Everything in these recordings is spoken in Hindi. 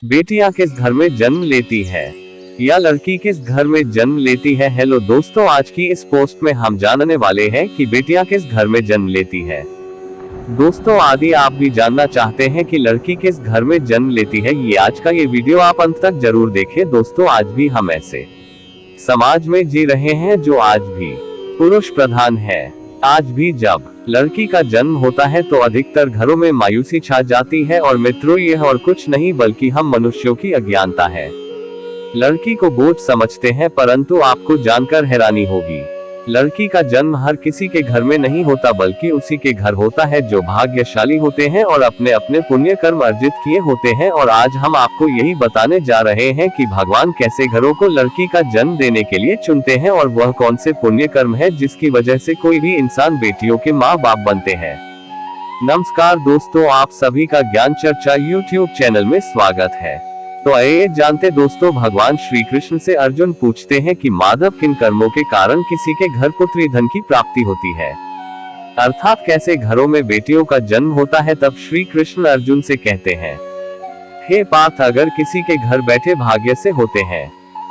बेटियां किस घर में जन्म लेती है या लड़की किस घर में जन्म लेती है। हेलो दोस्तों, आज की इस पोस्ट में हम जानने वाले हैं कि बेटियां किस घर में जन्म लेती है। दोस्तों, यदि आप भी जानना चाहते हैं कि लड़की किस घर में जन्म लेती है, आज का ये वीडियो आप अंत तक जरूर देखें। दोस्तों, आज भी हम ऐसे समाज में जी रहे हैं जो आज भी पुरुष प्रधान है। आज भी जब लड़की का जन्म होता है तो अधिकतर घरों में मायूसी छा जाती है और मित्रों, यह और कुछ नहीं बल्कि हम मनुष्यों की अज्ञानता है। लड़की को बोझ समझते हैं, परंतु आपको जानकर हैरानी होगी, लड़की का जन्म हर किसी के घर में नहीं होता बल्कि उसी के घर होता है जो भाग्यशाली होते हैं और अपने अपने पुण्य कर्म अर्जित किए होते हैं। और आज हम आपको यही बताने जा रहे हैं कि भगवान कैसे घरों को लड़की का जन्म देने के लिए चुनते हैं और वह कौन से पुण्य कर्म है जिसकी वजह से कोई भी इंसान बेटियों के माँ बाप बनते हैं। नमस्कार दोस्तों, आप सभी का ज्ञान चर्चा यूट्यूब चैनल में स्वागत है। तो आइए जानते दोस्तों, भगवान श्री कृष्ण से अर्जुन पूछते हैं कि माधव किन कर्मों के कारण किसी के घर पुत्री धन की प्राप्ति होती है, अर्थात कैसे घरों में बेटियों का जन्म होता है। तब श्री कृष्ण अर्जुन से कहते हैं, हे पार्थ, अगर किसी के घर बैठे भाग्य से होते हैं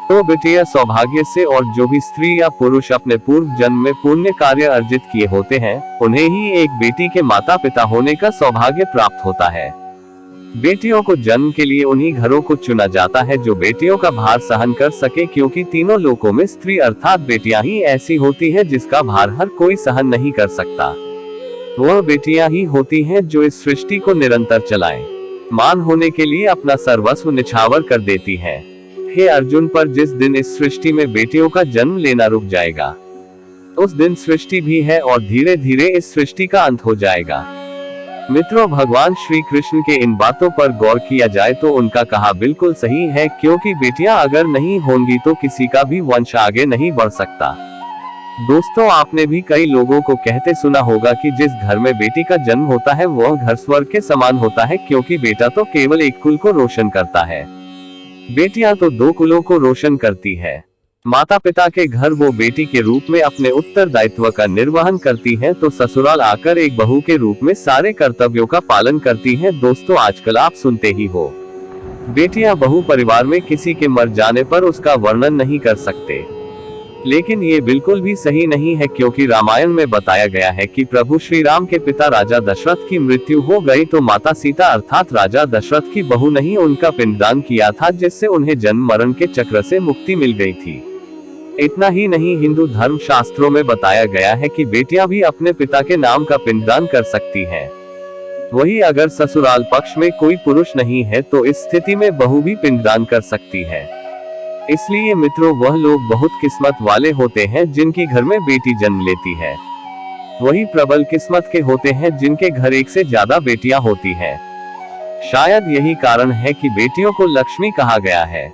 तो बेटियां सौभाग्य से, और जो भी स्त्री या पुरुष अपने पूर्व जन्म में पुण्य कार्य अर्जित किए होते हैं उन्हें ही एक बेटी के माता पिता होने का सौभाग्य प्राप्त होता है। बेटियों को जन्म के लिए उन्हीं घरों को चुना जाता है जो बेटियों का भार सहन कर सके, क्योंकि तीनों लोकों में स्त्री अर्थात बेटियां ही ऐसी होती है जिसका भार हर कोई सहन नहीं कर सकता। वह बेटियां ही होती हैं जो इस सृष्टि को निरंतर चलाएं, मान होने के लिए अपना सर्वस्व निछावर कर देती हैं। हे अर्जुन, पर जिस दिन इस सृष्टि में बेटियों का जन्म लेना रुक जाएगा उस दिन सृष्टि भी है और धीरे धीरे इस सृष्टि का अंत हो जाएगा। मित्रों, भगवान श्री कृष्ण के इन बातों पर गौर किया जाए तो उनका कहा बिल्कुल सही है, क्योंकि बेटियां अगर नहीं होंगी तो किसी का भी वंश आगे नहीं बढ़ सकता। दोस्तों, आपने भी कई लोगों को कहते सुना होगा कि जिस घर में बेटी का जन्म होता है वह घर स्वर्ग के समान होता है, क्योंकि बेटा तो केवल एक कुल को रोशन करता है, बेटियां तो दो कुलों को रोशन करती है। माता पिता के घर वो बेटी के रूप में अपने उत्तरदायित्व का निर्वहन करती हैं, तो ससुराल आकर एक बहू के रूप में सारे कर्तव्यों का पालन करती हैं। दोस्तों, आजकल आप सुनते ही हो, बेटियां बहू परिवार में किसी के मर जाने पर उसका वर्णन नहीं कर सकते, लेकिन ये बिल्कुल भी सही नहीं है, क्योंकि रामायण में बताया गया है कि प्रभु श्री राम के पिता राजा दशरथ की मृत्यु हो गई तो माता सीता अर्थात राजा दशरथ की बहू ने ही उनका पिंडदान किया था, जिससे उन्हें जन्म मरण के चक्र से मुक्ति मिल गई थी। इतना ही नहीं, हिंदू धर्म शास्त्रों में बताया गया है कि बेटियां भी अपने पिता के नाम का पिंडदान कर सकती हैं। वही अगर ससुराल पक्ष में कोई पुरुष नहीं है तो इस स्थिति में बहू भी पिंडदान कर सकती है। इसलिए मित्रों, वह लोग बहुत किस्मत वाले होते हैं जिनकी घर में बेटी जन्म लेती है। वही प्रबल किस्मत के होते हैं जिनके घर एक से ज्यादा बेटियां होती हैं। शायद यही कारण है कि बेटियों को लक्ष्मी कहा गया है।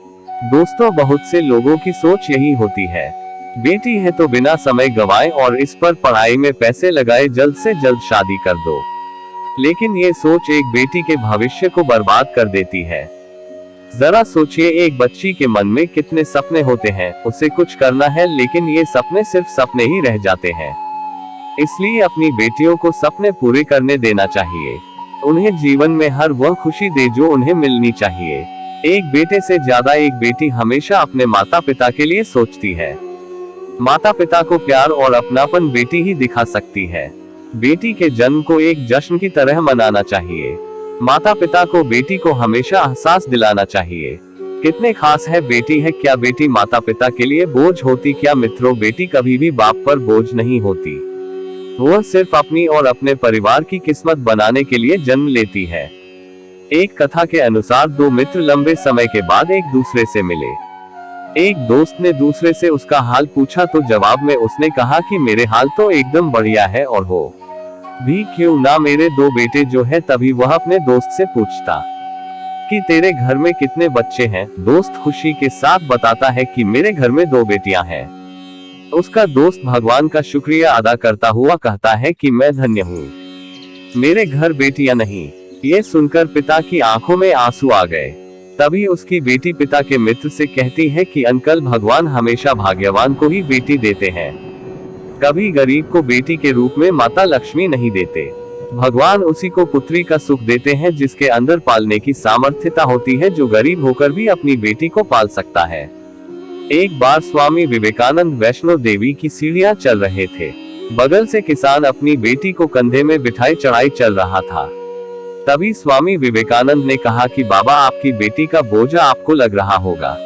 दोस्तों, बहुत से लोगों की सोच यही होती है, बेटी है तो बिना समय गवाए और इस पर पढ़ाई में पैसे लगाए जल्द से जल्द शादी कर दो। लेकिन ये सोच एक बेटी के भविष्य को बर्बाद कर देती है। जरा सोचिए, एक बच्ची के मन में कितने सपने होते हैं, उसे कुछ करना है लेकिन ये सपने सिर्फ सपने ही रह जाते हैं। इसलिए अपनी बेटियों को सपने पूरे करने देना चाहिए, उन्हें जीवन में हर वह खुशी दे जो उन्हें मिलनी चाहिए। एक बेटे से ज्यादा एक बेटी हमेशा अपने माता पिता के लिए सोचती है। माता पिता को प्यार और अपनापन बेटी ही दिखा सकती है। बेटी के जन्म को एक जश्न की तरह मनाना चाहिए। माता पिता को बेटी को हमेशा एहसास दिलाना चाहिए कितने खास है बेटी है। क्या बेटी माता पिता के लिए बोझ होती? क्या मित्रों, बेटी कभी भी बाप पर बोझ नहीं होती, वह सिर्फ अपनी और अपने परिवार की किस्मत बनाने के लिए जन्म लेती है। एक कथा के अनुसार दो मित्र लंबे समय के बाद एक दूसरे से मिले। एक दोस्त ने दूसरे से उसका हाल पूछा तो जवाब में उसने कहा कि मेरे हाल तो एकदम बढ़िया है, और हो भी क्यों ना मेरे दो बेटे जो है। तभी वह अपने दोस्त से पूछता कि तेरे घर में कितने बच्चे हैं। दोस्त खुशी के साथ बताता है कि मेरे घर में दो बेटियां हैं। उसका दोस्त भगवान का शुक्रिया अदा करता हुआ कहता है कि मैं धन्य हूँ, मेरे घर बेटियां नहीं। ये सुनकर पिता की आंखों में आंसू आ गए। तभी उसकी बेटी पिता के मित्र से कहती है कि अंकल, भगवान हमेशा भाग्यवान को ही बेटी देते हैं, कभी गरीब को बेटी के रूप में माता लक्ष्मी नहीं देते। भगवान उसी को पुत्री का सुख देते हैं जिसके अंदर पालने की सामर्थ्यता होती है, जो गरीब होकर भी अपनी बेटी को पाल सकता है। एक बार स्वामी विवेकानंद वैष्णो देवी की सीढ़ियां चल रहे थे। बगल से किसान अपनी बेटी को कंधे में बिठाए चढ़ाई चल रहा था। तभी स्वामी विवेकानंद ने कहा कि बाबा, आपकी बेटी का बोझा आपको लग रहा होगा,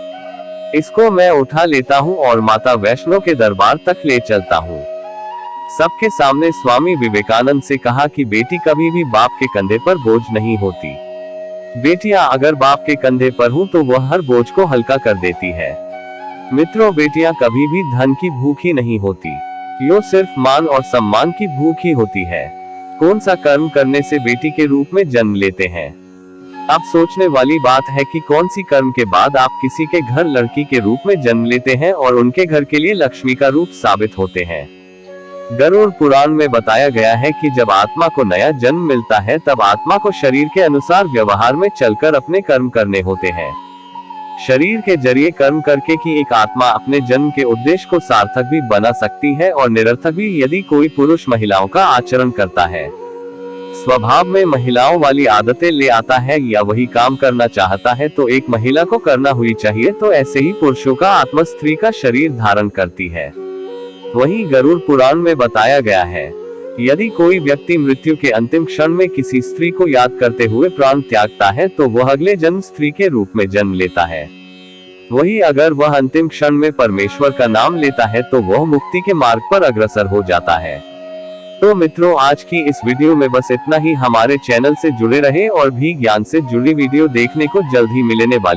इसको मैं उठा लेता हूँ और माता वैष्णो के दरबार तक ले चलता हूँ। सबके सामने स्वामी विवेकानंद से कहा कि बेटी कभी भी बाप के कंधे पर बोझ नहीं होती। बेटियां अगर बाप के कंधे पर हूँ तो वह हर बोझ को हल्का कर देती है। मित्रों, बेटियां कभी भी धन की भूखी नहीं होती, यो सिर्फ मान और सम्मान की भूख ही होती है। कौन सा कर्म करने से बेटी के रूप में जन्म लेते हैं? अब सोचने वाली बात है कि कौन सी कर्म के बाद आप किसी के घर लड़की के रूप में जन्म लेते हैं और उनके घर के लिए लक्ष्मी का रूप साबित होते हैं। गरुड़ पुराण में बताया गया है कि जब आत्मा को नया जन्म मिलता है तब आत्मा को शरीर के अनुसार व्यवहार में चलकर अपने कर्म करने होते हैं। शरीर के जरिए कर्म करके कि एक आत्मा अपने जन्म के उद्देश्य को सार्थक भी बना सकती है और निरर्थक भी, यदि कोई पुरुष महिलाओं का आचरण करता है, स्वभाव में महिलाओं वाली आदतें ले आता है या वही काम करना चाहता है तो एक महिला को करना हुई चाहिए, तो ऐसे ही पुरुषों का आत्मा स्त्री का शरीर धारण करती है। वहीं गरुड़ पुराण में बताया गया है, यदि कोई व्यक्ति मृत्यु के अंतिम क्षण में किसी स्त्री को याद करते हुए प्राण त्यागता है तो वह अगले जन्म स्त्री के रूप में जन्म लेता है। वही अगर वह अंतिम क्षण में परमेश्वर का नाम लेता है तो वह मुक्ति के मार्ग पर अग्रसर हो जाता है। तो मित्रों, आज की इस वीडियो में बस इतना ही। हमारे चैनल से जुड़े रहे और भी ज्ञान से जुड़ी वीडियो देखने को जल्द ही मिलने वाली